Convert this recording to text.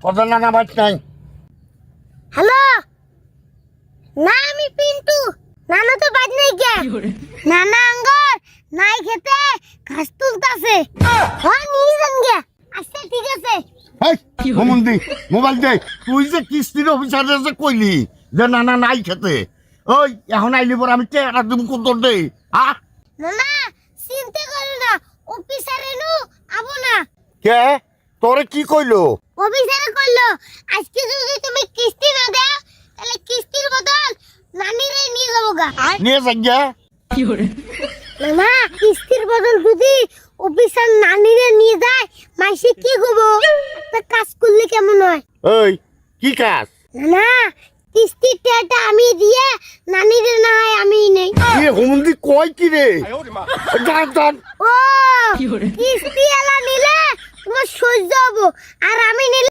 তোদের নানা বাড়ি নাই? হ্যালো, না আমি পিন্টু। নানা তো বাজ নাই কে? নানা আঙ্গর নাই খেতে ঘাস তুলতাছে। হ্যাঁ নিয়ে যান গে। আচ্ছা ঠিক আছে। এই ঘুমন্দি মোবাইল দে। তুই যে কিস্তির অফিসারে যে কইলি যে নানা নাই খেতে, ওই এখন আইলি পর আমি টেকা দিব কত দে? নানা চিন্তা করো না, অফিসারে নু আবো না। কে তোরে কি কইলো? অফিসারে কইলো আজকে যদি তুমি কিস্তি না দাও তাহলে কিস্তির বদল নানিরে নিয়ে যাবো গা। নিয়ে যাই গে। নানা কিস্তির বদল যদি অফিসার নানিরে নিয়ে যায় মাইসে কি করবো? একটা কাজ করলে কেমন হয়? ওই কি কাজ? না কিস্তির টাকাটা আমি দিয়ে নানিরে না হয় আমি নেই। কি ঘুমন্দি কয় কি রে? জান জান ও কিস্তি এলা নিলে তোমার সহ্য হবো আর আমি নিলে